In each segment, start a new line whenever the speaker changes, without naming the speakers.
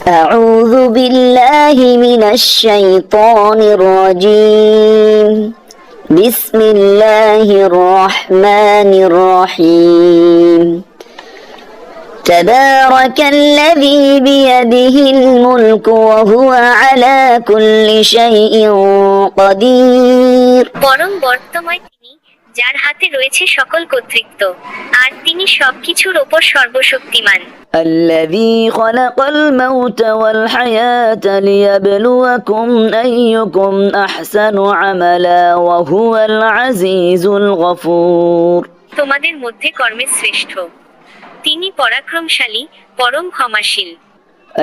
أعوذ بالله من الشيطان الرجيم بسم الله الرحمن الرحيم تبارك الذي بيده الملك وهو على كل شيء قدير
পরম বর্তময় তিনি, যার হাতে রয়েছে সকল কর্তৃত্ব, আর তিনি সবকিছুর ওপর সর্বশক্তিমান।
الذي خلق الموت والحياة ليبلوكم أيكم أحسن عملا وهو العزيز الغفور
তোমাদের মধ্যে কর্মে শ্রেষ্ঠ তিনি, পরাক্রমশালী, পরম ক্ষমাশীল।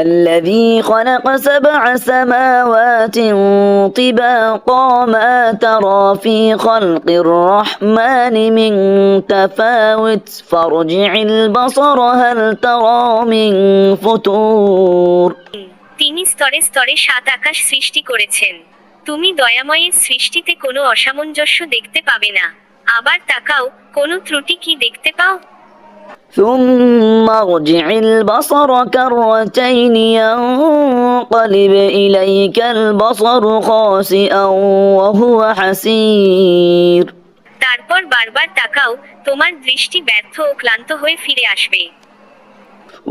الذي خلق 7 سماوات طباقا ما ترى في خلق الرحمن من تفاوت فارجع البصر هل ترى من فطور
তিনি স্তরে স্তরে 7 আকাশ সৃষ্টি করেছেন। তুমি দয়াময়ের সৃষ্টিতে কোনো অসামঞ্জস্য দেখতে পাবে না। আবার তাকাও, কোনো ত্রুটি কি দেখতে পাও?
ثم ارجع البصر كرتين ينقلب إليك البصر خاسئا وهو حسير
তারপর বারবার তাকাও, তোমার দৃষ্টি ব্যর্থ ও ক্লান্ত হয়ে ফিরে আসবে।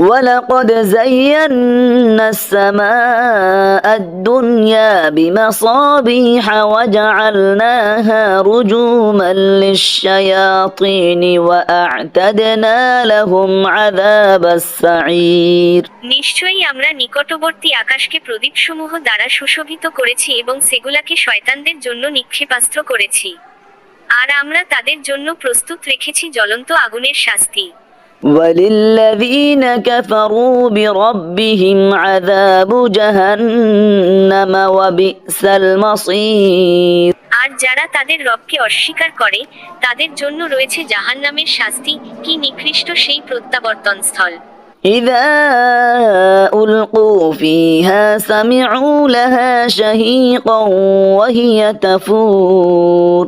ولقد زينا السماء الدنيا بمصابيح وجعلناها رجوما للشياطين وأعتدنا لهم عذاب السعير
নিশ্চয়ই আমরা নিকটবর্তী আকাশকে প্রদীপসমূহ দ্বারা সুশোভিত করেছি এবং সেগুলাকে শয়তানদের জন্য নিক্ষেপাস্ত্র করেছি, আর আমরা তাদের জন্য প্রস্তুত রেখেছি জ্বলন্ত আগুনের শাস্তি।
وللذين كفروا بربهم عذاب جهنم وبئس المصير
আর যারা তাদের রবকে অস্বীকার করে, তাদের জন্য রয়েছে জাহান্নামের শাস্তি, কি নিকৃষ্ট সেই প্রত্যাবর্তন স্থল।
إذا ألقوا فيها سمعوا لها شهيقا وهي تفور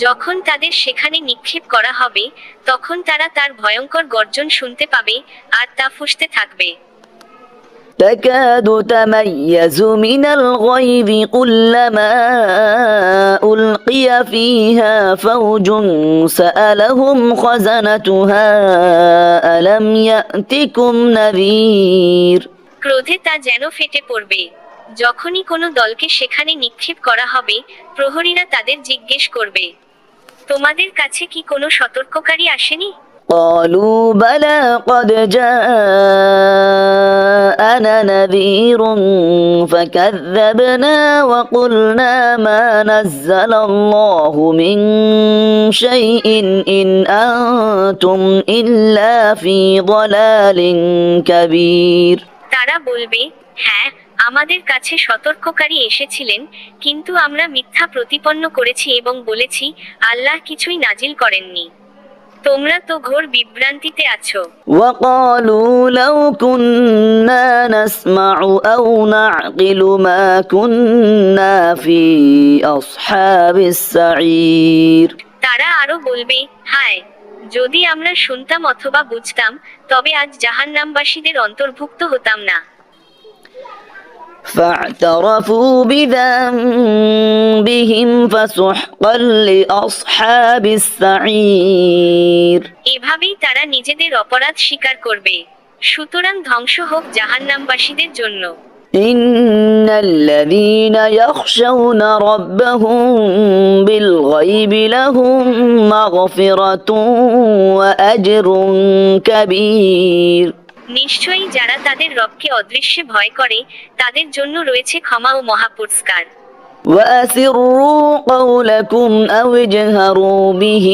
যখন তাদের সেখানে নিক্ষেপ করা হবে, তখন তারা তার ভয়ঙ্কর গর্জন শুনতে পাবে, আর তা ফুঁসতে থাকবে।
تكاد تميز من الغيظ كلما ألقي فيها فوج سألهم خزنتها ألم يأتكم نذير
ক্রোধে তা যেন ফেটে পড়বে। যখনই কোনো দলকে সেখানে নিক্ষেপ করা হবে, প্রহরীরা তাদের জিজ্ঞেস করবে, তোমাদের কাছে কি কোনো সতর্ককারী আসেনি?
قالوا بلى قد جاءنا نذير فكذبنا وقلنا ما نزل الله من شيء إن أنتم إلا في ضلال كبير
তারা বলবে, হ্যাঁ, আমাদের কাছে সতর্ককারী এসেছিলেন, কিন্তু আমরা মিথ্যা প্রতিপন্ন করেছি এবং বলেছি, আল্লাহ কিছুই নাজিল করেননি। তোমরা তো ঘোর বিভ্রান্তিতে আছো।
وقالوا لو كنا نسمع أو نعقل ما كنا في أصحاب السعير
তারা আরো বলবে, হায়, যদি আমরা শুনতাম অথবা বুঝতাম, তবে আজ জাহান্নামবাসীদের অন্তর্ভুক্ত হতাম না।
فاعترفوا بذنبهم فسحقا لأصحاب السعير
এভাবেই তারা নিজেদের অপরাধ স্বীকার করবে। সুতরাং ধ্বংস হোক জাহান্নামবাসীদের জন্য।
إن الذين يخشون ربهم بالغيب لهم مغفرة وأجر كبير
নিশ্চয়ই যারা তাদের রবকে অদৃশ্যে ভয় করে, তাদের জন্য রয়েছে ক্ষমা ও মহাপুরস্কার।
وأسروا قولكم أو اجهروا به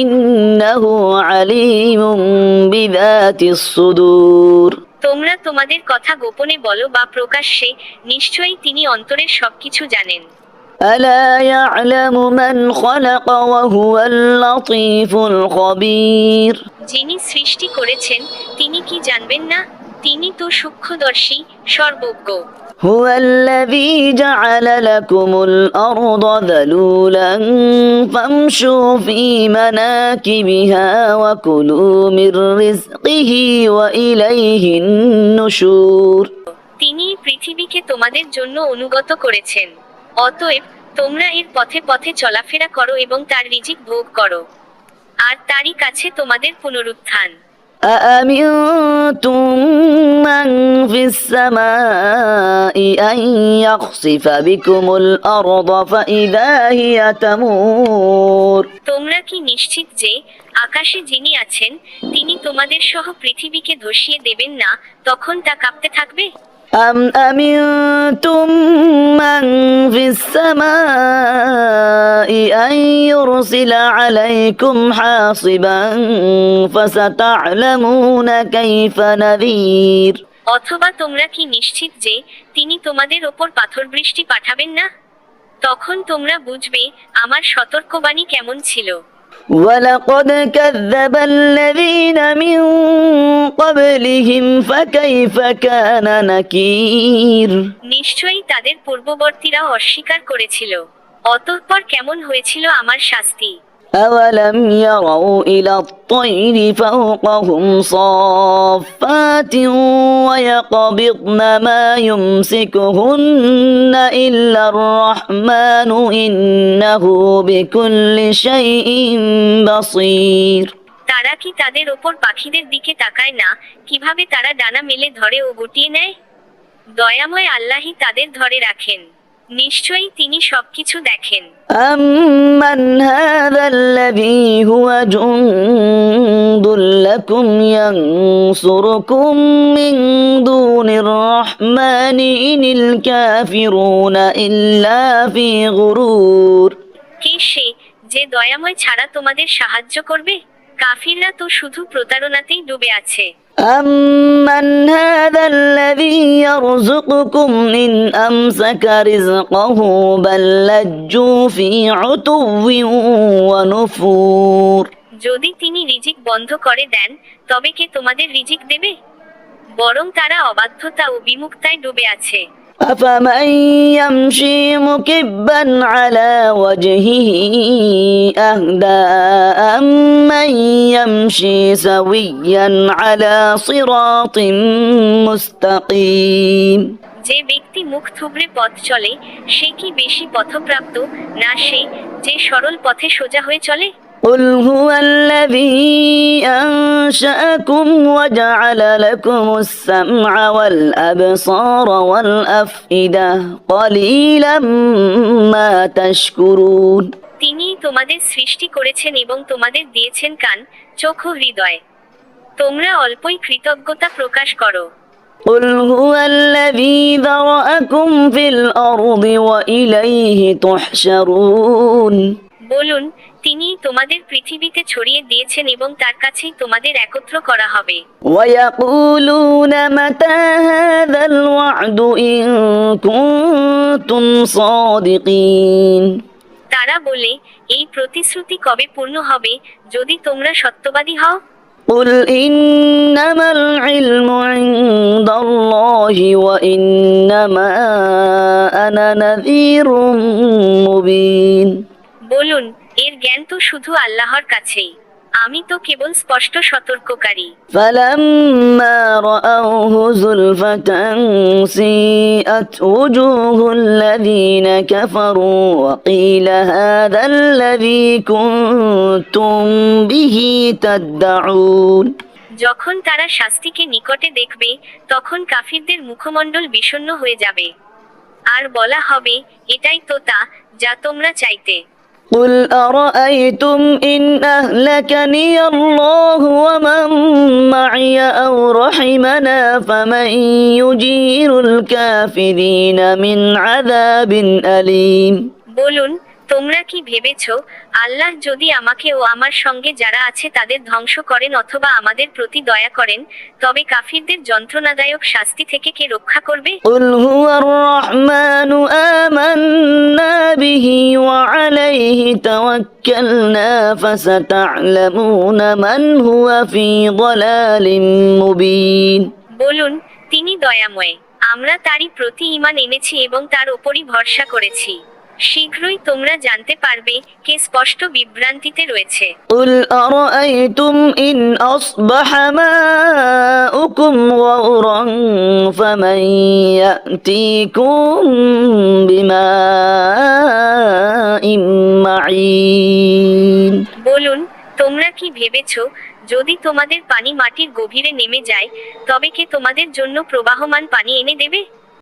إنه عليم بذات الصدور
তোমরা তোমাদের কথা গোপনে বলো বা প্রকাশ্যে, নিশ্চয়ই তিনি অন্তরের সবকিছু জানেন।
ألا يعلم من خلق وهو اللطيف الخبير
যিনি সৃষ্টি করেছেন, তিনি কি জানবেন না? তিনি তো সূক্ষ্মদর্শী, সর্বজ্ঞ।
هو الذي جعل لكم الأرض ذلولا فامشوا في مناكبها وكلوا من رزقه وإليه النشور
তিনি আমাদেরকে তোমাদের জন্য অনুগত করেছেন। অতএব তোমরা এর পথে পথে চলাফেরা করো এবং তার রিজিক ভোগ করো, আর তারই কাছে তোমাদের পুনরুত্থান।
أأمنتم من في السماء أن يخسف بكم الأرض فإذا هي تمور
তোমরা কি নিশ্চিত যে আকাশে যিনি আছেন তিনি তোমাদের সহ পৃথিবীকে ধসিয়ে দেবেন না, তখন তা কাঁপতে থাকবে?
أم أمنتم من في السماء أن يرسل عليكم حاصبا فستعلمون كيف نذير
অথবা তোমরা কি নিশ্চিত যে তিনি তোমাদের ওপর পাথর বৃষ্টি পাঠাবেন না? তখন তোমরা বুঝবে আমার সতর্কবাণী কেমন ছিল।
ولقد كذب الذين من قبلهم فكيف كان نكير
নিশ্চয়ই তাদের পূর্ববর্তীরাও অস্বীকার করেছিল, অতঃপর কেমন হয়েছিল আমার শাস্তি।
أولم يروا إلى الطير فوقهم صافات ويقبضن ما يمسكهن إلا الرحمن إنه بكل شيء بصير
তারা কি তাদের ওপর পাখিদের দিকে তাকায় না, কিভাবে তারা ডানা মেলে ধরে ও গুটিয়ে নেয়? দয়াময় আল্লাহই তাদের ধরে রাখেন, নিশ্চয়ই তিনি সবকিছু দেখেন।
أمن هذا الذي هو جند لكم ينصركم من دون الرحمن إن الكافرون إلا في غرور
কে সে যে দয়াময় ছাড়া তোমাদের সাহায্য করবে? কাফিররা তো শুধু প্রতারণাতেই ডুবে আছে।
أمن هذا الذي يرزقكم إن أمسك رزقه بل لجوا في عتو ونفور
যদি তিনি রিজিক বন্ধ করে দেন তবে কে তোমাদের রিজিক দেবে? বরং তারা অবাধ্যতা ও বিমুখতায় ডুবে আছে।
أفمن يمشي مكبا على وجهه أهدى أمن يمشي سويا على صراط مستقيم
যে ব্যক্তি মুখ থুবড়ে পথ চলে সে কি বেশি পথপ্রাপ্ত, না সে যে সরল পথে সোজা হয়ে চলে?
قل هو الذي أنشأكم وجعل لكم السمع والأبصار والأفئدة قليلا ما تشكرون
তিনি তোমাদের সৃষ্টি করেছেন এবং তোমাদের দিয়েছেন কান, চোখ ও হৃদয়। তোমরা অল্পই কৃতজ্ঞতা প্রকাশ করো।
قل هو الذي ذرأكم في الأرض وإليه تحشرون
বলুন, তিনি তোমাদের পৃথিবীতে ছড়িয়ে দিয়েছেন এবং তার কাছেই তোমাদের একত্র করা হবে।
ويقولون متى هذا الوعد إن كنتم صادقين
তারা বলে, এই প্রতিশ্রুতি কবে পূর্ণ হবে যদি তোমরা সত্যবাদী হও?
قل إنما العلم عند الله وإنما أنا نذير مبين
বলুন, এর জ্ঞান তো শুধু আল্লাহর কাছেই, আমি তো কেবল স্পষ্ট সতর্ককারী।
فلما رأوه زلفة سيئت وجوه الذين كفروا وقيل هذا الذي كنتم به تدعون
যখন তারা শাস্তিকে নিকটে দেখবে তখন কাফিরদের মুখমণ্ডল বিষণ্ণ হয়ে যাবে, আর বলা হবে, এটাই তো তা যা তোমরা চাইতে।
قل أرأيتم إن أهلكني الله ومن معي أو رحمنا فمن يجير الكافرين من عذاب أليم
বলুন, তোমরা কি ভেবেছ আল্লাহ যদি আমাকে ও আমার সঙ্গে যারা আছে তাদের ধ্বংস করেন অথবা আমাদের প্রতি দয়া করেন, তবে কাফিরদের যন্ত্রণাদায়ক শাস্তি থেকে কে রক্ষা করবে?
قل هو الرحمن آمنا به وعليه توكلنا فستعلمون من هو في ضلال مبين
বলুন, তিনি দয়াময়, আমরা তারই প্রতি ঈমান এনেছি এবং তার ওপরই ভরসা করেছি। শীঘ্রই তোমরা জানতে পারবে কে স্পষ্ট বিভ্রান্তিতে রয়েছে।
قل أرأيتم إن أصبح ماؤكم غورا فمن يأتيكم بماء معين
বলুন, তোমরা কি ভেবেছো যদি তোমাদের পানি মাটির গভীরে নেমে যায় তবে কে তোমাদের জন্য প্রবাহমান পানি এনে দেবে?